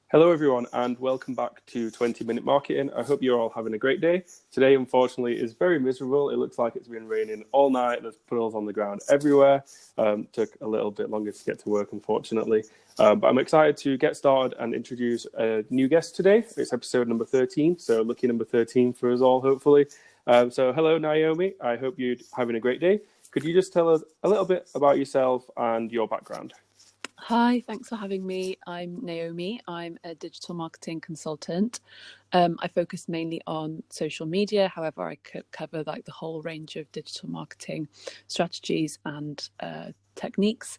Hello everyone and welcome back to 20-Minute Marketing. I hope you're all having a great day. Today, unfortunately, is very miserable. It looks like it's been raining all night. There's puddles on the ground everywhere. Took a little bit longer to get to work, unfortunately. But I'm excited to get started and introduce a new guest today. It's episode number 13, so lucky number 13 for us all, hopefully. So hello, Naomi. I hope you're having a great day. Could you just tell us a little bit about yourself and your background? Hi, thanks for having me. I'm Naomi. I'm a digital marketing consultant. I focus mainly on social media. However, I could cover like the whole range of digital marketing strategies and techniques.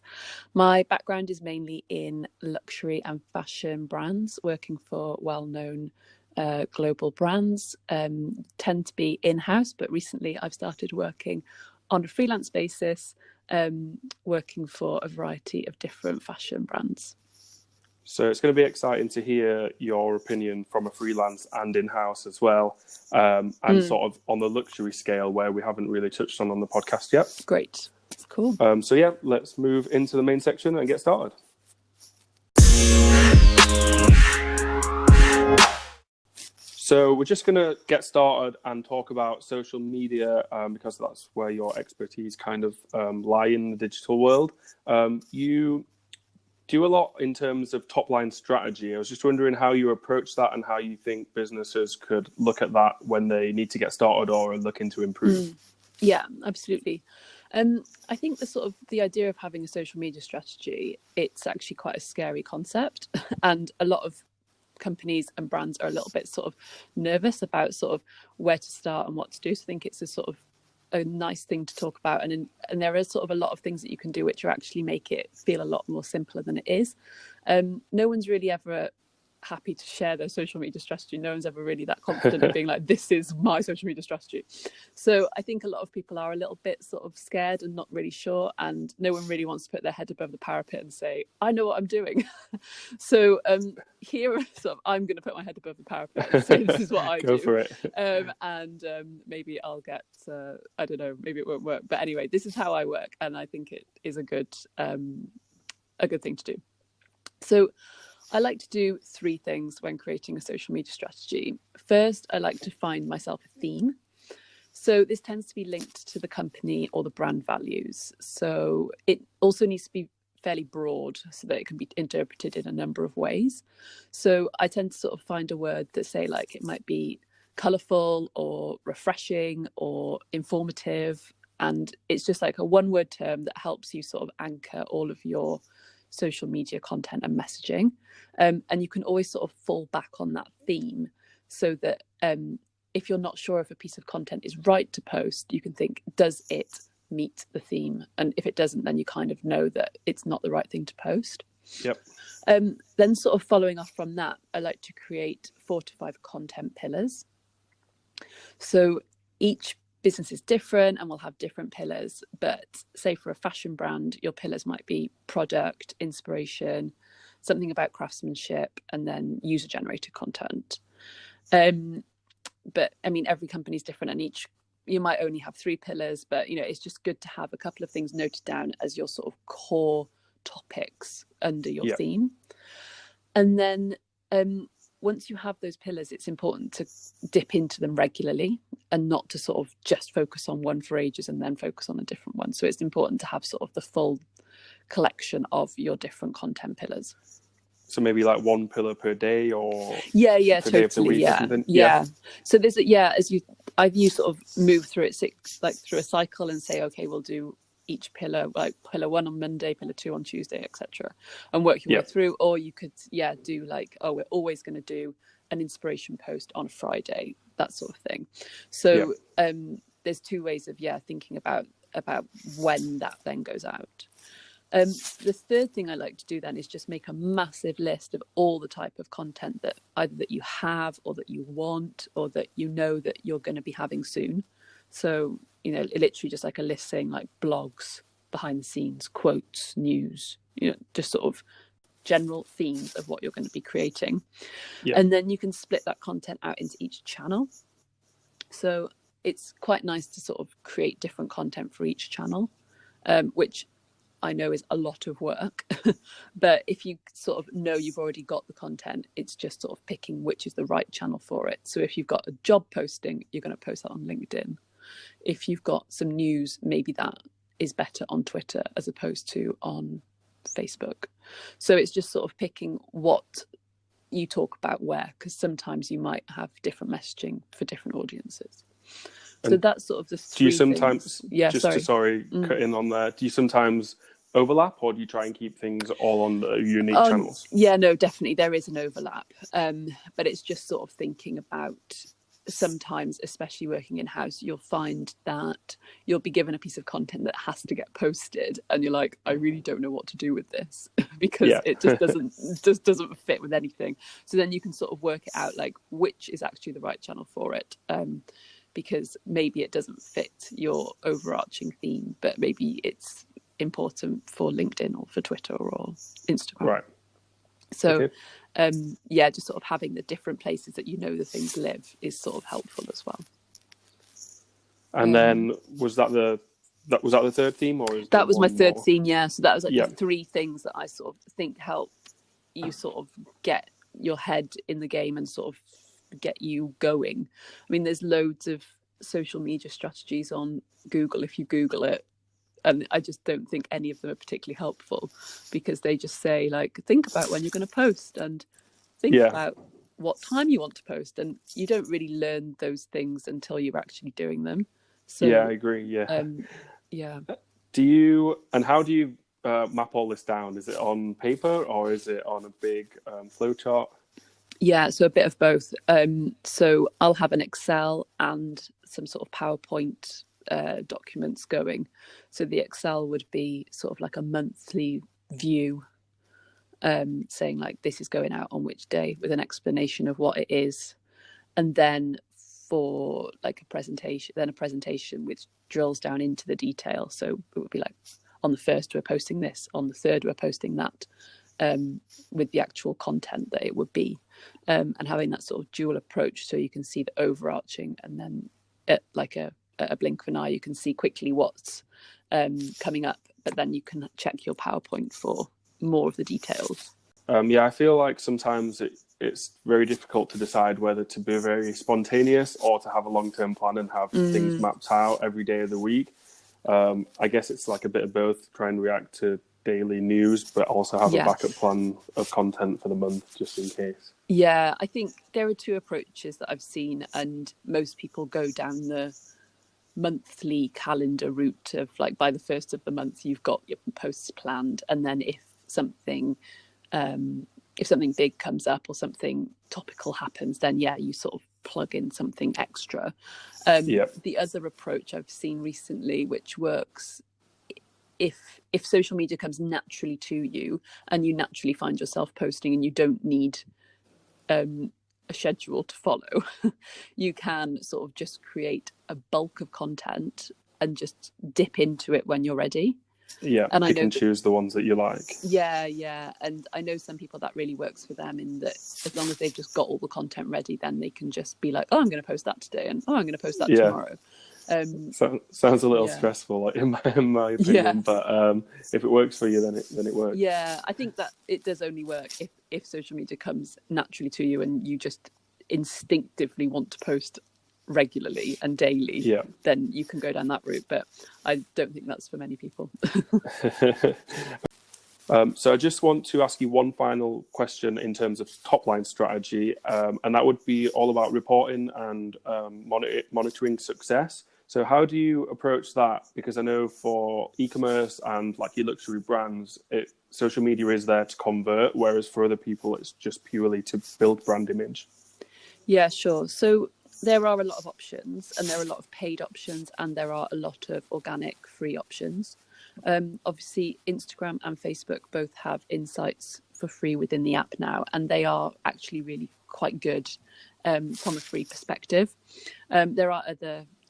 My background is mainly in luxury and fashion brands, working for well-known global brands. Tend to be in-house, but recently I've started working on a freelance basis, working for a variety of different fashion brands. So it's going to be exciting to hear your opinion from a freelance and in-house as well, and sort of on the luxury scale where we haven't really touched on the podcast yet. Great. Cool. So yeah, let's move into the main section and get started. So we're just going to get started and talk about social media because that's where your expertise kind of lie in the digital world. You do a lot in terms of top-line strategy. I was just wondering how you approach that and how you think businesses could look at that when they need to get started or are looking to improve. Yeah, absolutely. I think the idea of having a social media strategy, it's actually quite a scary concept, and a lot of companies and brands are a little bit sort of nervous about sort of where to start and what to do. So I think it's a sort of a nice thing to talk about, and there is sort of a lot of things that you can do which are actually make it feel a lot more simpler than it is. No one's really ever happy to share their social media strategy. No one's ever really that confident of being like, this is my social media strategy. So I think a lot of people are a little bit sort of scared and not really sure, and no one really wants to put their head above the parapet and say, I know what I'm doing. So here sort of I'm going to put my head above the parapet and say this is what I Go do. for it. And maybe I'll get I don't know, maybe it won't work, but anyway, this is how I work, and I think it is a good thing to do. So I like to do three things when creating a social media strategy. First, I like to find myself a theme. So this tends to be linked to the company or the brand values. So it also needs to be fairly broad so that it can be interpreted in a number of ways. So I tend to sort of find a word that say like it might be colourful or refreshing or informative. And it's just like a one-word term that helps you sort of anchor all of your social media content and messaging, and you can always sort of fall back on that theme so that if you're not sure if a piece of content is right to post, you can think, does it meet the theme? And if it doesn't, then you kind of know that it's not the right thing to post. Yep. Then sort of following off from that, I like to create 4 to 5 content pillars. So each business is different and will have different pillars, but say for a fashion brand, your pillars might be product, inspiration, something about craftsmanship, and then user generated content. But I mean, every company is different, and you might only have 3 pillars, but you know, it's just good to have a couple of things noted down as your sort of core topics under your theme. And then once you have those pillars, it's important to dip into them regularly and not to sort of just focus on one for ages and then focus on a different one. So it's important to have sort of the full collection of your different content pillars. So maybe like 1 pillar per day, or yeah, per totally, day of the week or something? Yeah. So there's you sort of move through it through a cycle and say, okay, we'll do each pillar, like pillar 1 on Monday, pillar 2 on Tuesday, etc., and work your way through. Or you could do like, oh, we're always going to do an inspiration post on a Friday, that sort of thing. So there's 2 ways of thinking about when that then goes out. The third thing I like to do then is just make a massive list of all the type of content that either that you have or that you want or that you know that you're going to be having soon. So, you know, literally just like a list saying like blogs, behind the scenes, quotes, news, you know, just sort of general themes of what you're going to be creating. And then you can split that content out into each channel. So it's quite nice to sort of create different content for each channel, which I know is a lot of work. But if you sort of know you've already got the content, it's just sort of picking which is the right channel for it. So if you've got a job posting, you're going to post that on LinkedIn. If you've got some news, maybe that is better on Twitter as opposed to on Facebook. So it's just sort of picking what you talk about where, because sometimes you might have different messaging for different audiences. So that's sort of the three do you sometimes things. Yeah, just to cut in on there, do you sometimes overlap, or do you try and keep things all on the unique channels? Yeah, no, definitely there is an overlap, but it's just sort of thinking about, sometimes, especially working in house, you'll find that you'll be given a piece of content that has to get posted, and you're like, I really don't know what to do with this because it just doesn't fit with anything. So then you can sort of work it out, like which is actually the right channel for it, because maybe it doesn't fit your overarching theme, but maybe it's important for LinkedIn or for Twitter or Instagram. Right. So yeah, just sort of having the different places that the things live is sort of helpful as well. And then was that the third theme, or is that was my third more? theme? Yeah, so that was like the three things that I sort of think help you sort of get your head in the game and sort of get you going. I mean, there's loads of social media strategies on Google if you Google it, and I just don't think any of them are particularly helpful, because they just say, like, think about when you're going to post and think about what time you want to post, and you don't really learn those things until you're actually doing them. So I agree. Yeah. How do you map all this down? Is it on paper or is it on a big flowchart? Yeah, so a bit of both. So I'll have an Excel and some sort of PowerPoint documents going. So the Excel would be sort of like a monthly view, saying like this is going out on which day, with an explanation of what it is. And then for like a presentation which drills down into the detail. So it would be like, on the 1st we're posting this, on the 3rd we're posting that, with the actual content that it would be, and having that sort of dual approach, so you can see the overarching, and then at like a blink of an eye you can see quickly what's coming up, but then you can check your PowerPoint for more of the details. I feel like sometimes it's very difficult to decide whether to be very spontaneous or to have a long-term plan and have things mapped out every day of the week. I guess it's like a bit of both, try and react to daily news, but also have a backup plan of content for the month just in case. Yeah, I think there are two approaches that I've seen, and most people go down the monthly calendar route of like, by the 1st of the month you've got your posts planned, and then if something big comes up or something topical happens, then you sort of plug in something extra. The other approach I've seen recently, which works, if social media comes naturally to you and you naturally find yourself posting and you don't need a schedule to follow, you can sort of just create a bulk of content and just dip into it when you're ready. And I can choose the ones that you like. And I know some people that really works for them, in that as long as they've just got all the content ready, then they can just be like, oh, I'm going to post that today, and oh, I'm going to post that tomorrow. Sounds a little stressful, like in my opinion, but if it works for you, then it works. I think that it does only work if social media comes naturally to you and you just instinctively want to post regularly and daily, then you can go down that route, but I don't think that's for many people. So I just want to ask you one final question in terms of top line strategy, and that would be all about reporting and monitoring success. So how do you approach that? Because I know for e-commerce and like your luxury brands, social media is there to convert, whereas for other people it's just purely to build brand image. Yeah, sure. So there are a lot of options, and there are a lot of paid options, and there are a lot of organic free options. Obviously, Instagram and Facebook both have insights for free within the app now, and they are actually really quite good from a free perspective. There are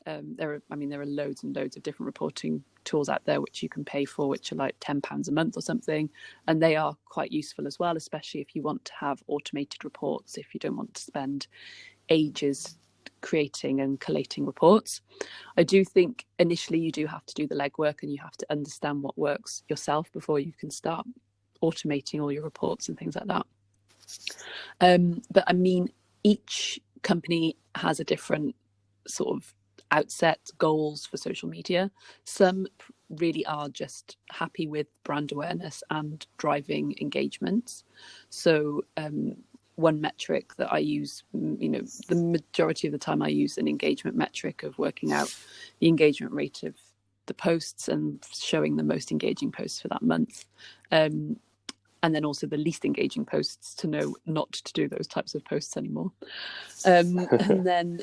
loads and loads of different reporting tools out there which you can pay for, which are like £10 a month or something, and they are quite useful as well, especially if you want to have automated reports, if you don't want to spend ages creating and collating reports. I do think initially you do have to do the legwork and you have to understand what works yourself before you can start automating all your reports and things like that. But I mean, each company has a different sort of outset goals for social media. Some really are just happy with brand awareness and driving engagements. So one metric that I use, the majority of the time I use an engagement metric of working out the engagement rate of the posts and showing the most engaging posts for that month. And then also the least engaging posts to know not to do those types of posts anymore. And then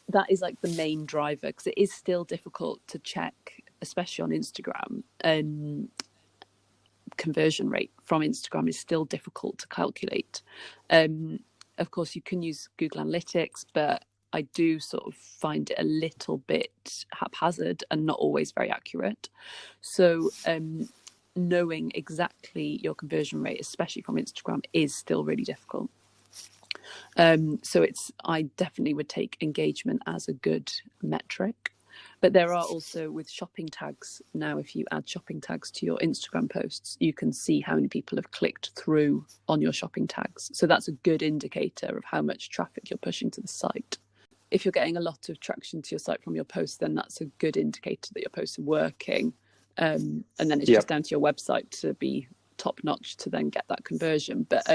that is like the main driver, because it is still difficult to check, especially on Instagram. Conversion rate from Instagram is still difficult to calculate. Of course, you can use Google Analytics, but I do sort of find it a little bit haphazard and not always very accurate. So knowing exactly your conversion rate, especially from Instagram, is still really difficult. So I definitely would take engagement as a good metric. But there are also, with shopping tags now, if you add shopping tags to your Instagram posts, you can see how many people have clicked through on your shopping tags. So that's a good indicator of how much traffic you're pushing to the site. If you're getting a lot of traction to your site from your posts, then that's a good indicator that your posts are working. And then it's just down to your website to be top notch to then get that conversion. But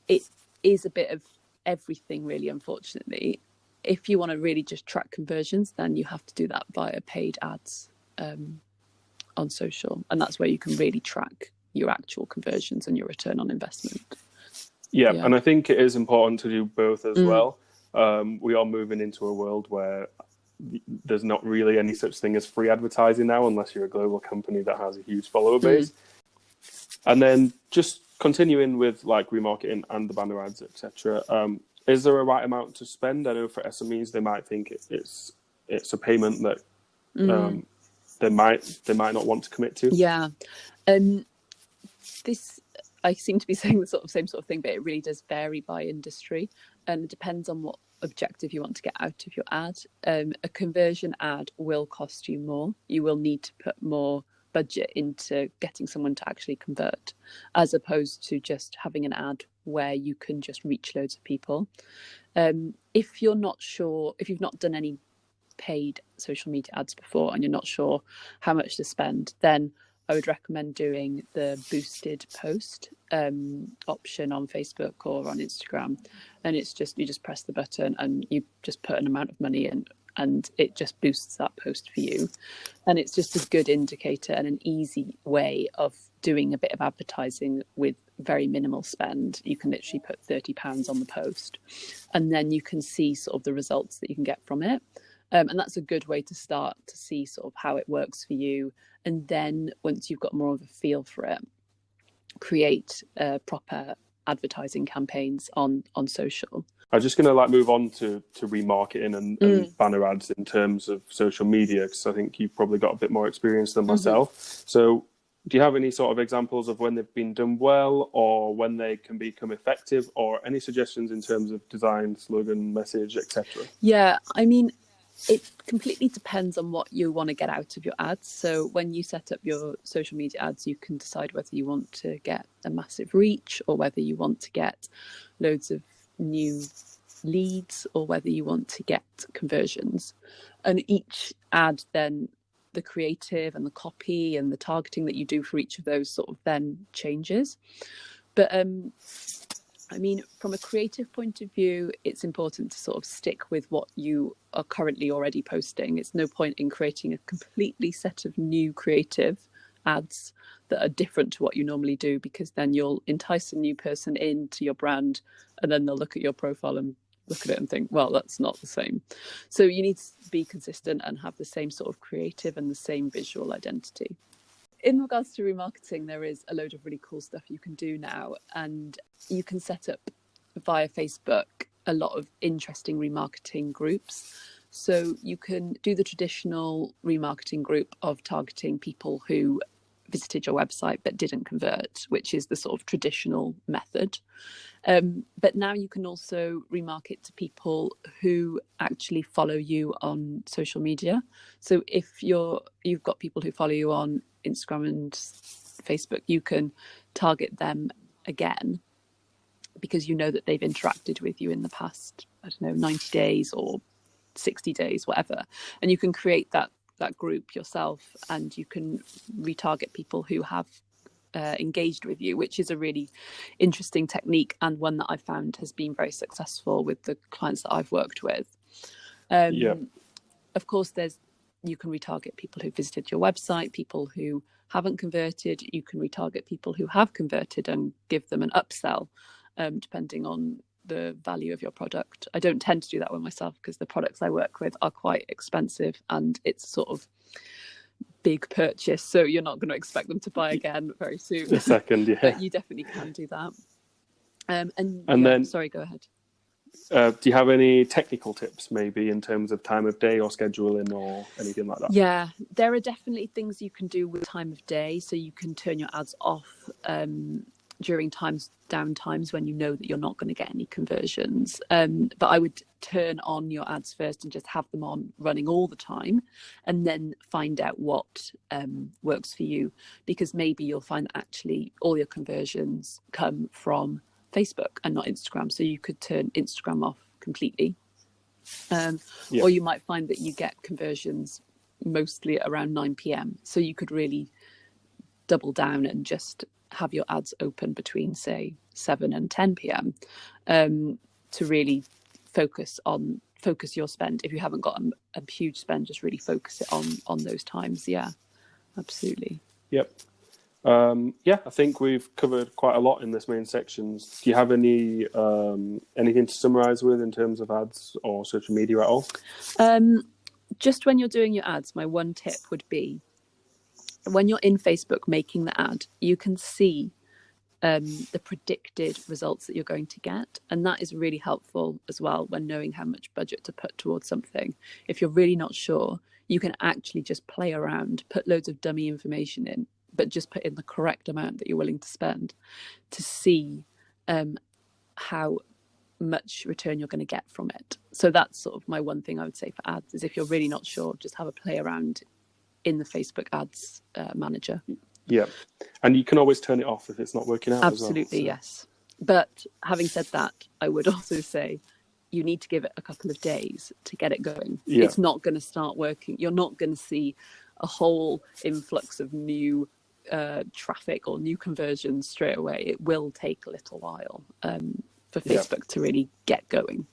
it is a bit of everything, really, unfortunately. If you want to really just track conversions, then you have to do that via paid ads on social. And that's where you can really track your actual conversions and your return on investment. Yeah, and I think it is important to do both as well. We are moving into a world where there's not really any such thing as free advertising now, unless you're a global company that has a huge follower base. And then just continuing with like remarketing and the banner ads, etc. Is there a right amount to spend? I know for SMEs, they might think it's a payment that they might not want to commit to. Yeah, this I seem to be saying the same sort of thing, but it really does vary by industry, and it depends on what objective you want to get out of your ad. A conversion ad will cost you more. You will need to put more budget into getting someone to actually convert, as opposed to just having an ad where you can just reach loads of people. If you're not sure, if you've not done any paid social media ads before and you're not sure how much to spend, then I would recommend doing the boosted post option on Facebook or on Instagram. And it's just, you just press the button and you just put an amount of money in, and it just boosts that post for you. And it's just a good indicator and an easy way of doing a bit of advertising with very minimal spend. You can literally put £30 on the post, and then you can see sort of the results that you can get from it. And that's a good way to start to see sort of how it works for you. And then once you've got more of a feel for it, create proper advertising campaigns on social. I'm just going to move on to remarketing and banner ads in terms of social media, because I think you've probably got a bit more experience than myself. So do you have any sort of examples of when they've been done well, or when they can become effective, or any suggestions in terms of design, slogan, message, etc.? Yeah, I mean, it completely depends on what you want to get out of your ads. So when you set up your social media ads, you can decide whether you want to get a massive reach, or whether you want to get loads of new leads, or whether you want to get conversions. And each ad, then the creative and the copy and the targeting that you do for each of those sort of then changes. But I mean, from a creative point of view, it's important to sort of stick with what you are currently already posting. It's no point in creating a completely set of new creative ads that are different to what you normally do, because then you'll entice a new person into your brand, and then they'll look at your profile and look at it and think, well, that's not the same. So you need to be consistent and have the same sort of creative and the same visual identity. In regards to remarketing, there is a load of really cool stuff you can do now, and you can set up via Facebook a lot of interesting remarketing groups. So you can do the traditional remarketing group of targeting people who visited your website but didn't convert, which is the sort of traditional method. But now you can also remarket to people who actually follow you on social media. So if you've got people who follow you on Instagram and Facebook, you can target them again because you know that they've interacted with you in the past, I don't know, 90 days or 60 days, whatever. And you can create that group yourself, and you can retarget people who have engaged with you, which is a really interesting technique, and one that I found has been very successful with the clients that I've worked with. Of course, you can retarget people who visited your website, people who haven't converted. You can retarget people who have converted and give them an upsell, depending on the value of your product. I don't tend to do that with myself because the products I work with are quite expensive and it's sort of big purchase, so you're not going to expect them to buy again very soon. A second, yeah. But you definitely can do that. And yeah, then, sorry, go ahead. Do you have any technical tips maybe in terms of time of day or scheduling or anything like that? Yeah, there are definitely things you can do with time of day. So you can turn your ads off during down times when you know that you're not going to get any conversions. But I would turn on your ads first and just have them on running all the time, and then find out what works for you, because maybe you'll find that actually all your conversions come from Facebook and not Instagram. So you could turn Instagram off completely. Or you might find that you get conversions mostly around 9 p.m. So you could really double down and just have your ads open between, say, 7 and 10 p.m. To really focus your spend. If you haven't got a huge spend, just really focus it on those times. Yeah, absolutely. Yep. I think we've covered quite a lot in this main section. Do you have anything to summarize with in terms of ads or social media at all? Just when you're doing your ads, my one tip would be, when you're in Facebook making the ad, you can see the predicted results that you're going to get. And that is really helpful as well when knowing how much budget to put towards something. If you're really not sure, you can actually just play around, put loads of dummy information in, but just put in the correct amount that you're willing to spend to see how much return you're going to get from it. So that's sort of my one thing I would say for ads, is if you're really not sure, just have a play around in the Facebook ads manager. Yeah. And you can always turn it off if it's not working out. Absolutely, as well, so. Yes. But having said that, I would also say you need to give it a couple of days to get it going. Yeah. It's not going to start working. You're not going to see a whole influx of new traffic or new conversions straight away. It will take a little while for Facebook to really get going.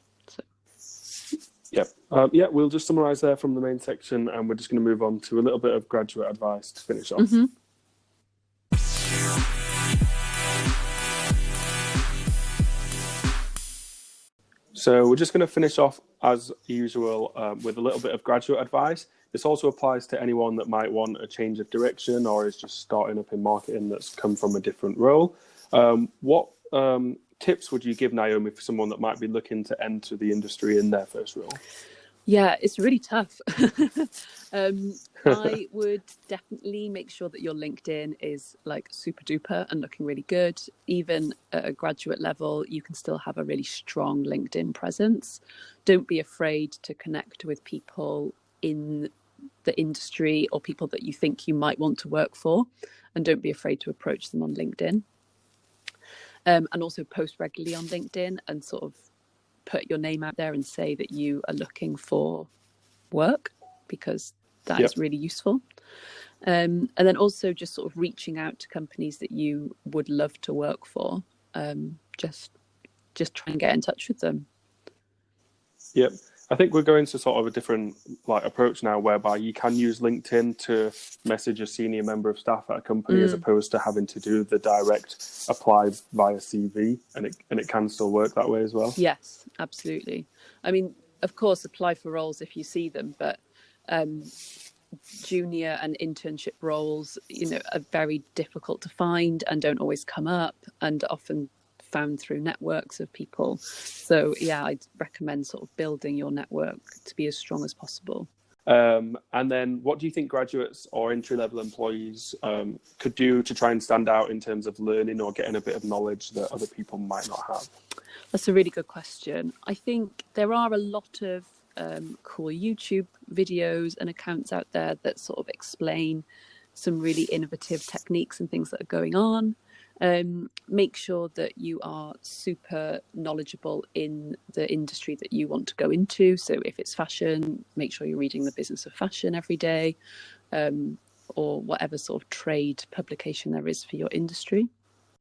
We'll just summarize there from the main section, and we're just going to move on to a little bit of graduate advice to finish off. Mm-hmm. So we're just going to finish off as usual with a little bit of graduate advice. This also applies to anyone that might want a change of direction or is just starting up in marketing that's come from a different role. What tips would you give, Naomi, for someone that might be looking to enter the industry in their first role? Yeah, it's really tough. I would definitely make sure that your LinkedIn is like super duper and looking really good. Even at a graduate level, you can still have a really strong LinkedIn presence. Don't be afraid to connect with people in the industry or people that you think you might want to work for, and don't be afraid to approach them on LinkedIn. And also post regularly on LinkedIn and sort of put your name out there and say that you are looking for work, because that is really useful. And then also just sort of reaching out to companies that you would love to work for. Just try and get in touch with them. Yep. I think we're going to sort of a different approach now, whereby you can use LinkedIn to message a senior member of staff at a company as opposed to having to do the direct apply via CV, and it can still work that way as well. Yes, absolutely. I mean, of course, apply for roles if you see them, but junior and internship roles, are very difficult to find and don't always come up, and often found through networks of people. So yeah, I'd recommend sort of building your network to be as strong as possible. And then what do you think graduates or entry-level employees could do to try and stand out in terms of learning or getting a bit of knowledge that other people might not have? That's a really good question. I think there are a lot of cool YouTube videos and accounts out there that sort of explain some really innovative techniques and things that are going on. Make sure that you are super knowledgeable in the industry that you want to go into. So if it's fashion, make sure you're reading the Business of Fashion every day, or whatever sort of trade publication there is for your industry.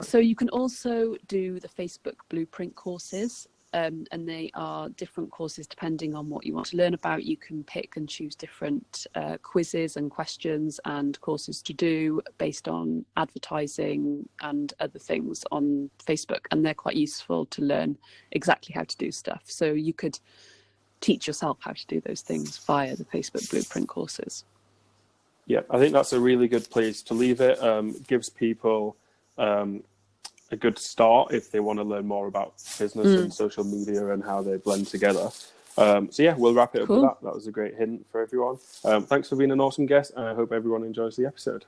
So you can also do the Facebook Blueprint courses, and they are different courses depending on what you want to learn about. You can pick and choose different quizzes and questions and courses to do based on advertising and other things on Facebook, and they're quite useful to learn exactly how to do stuff. So you could teach yourself how to do those things via the Facebook Blueprint courses. Yeah, I think that's a really good place to leave it. Gives people a good start if they want to learn more about business and social media and how they blend together. So yeah, we'll wrap it up with that. That was a great hint for everyone. Thanks for being an awesome guest, and I hope everyone enjoys the episode.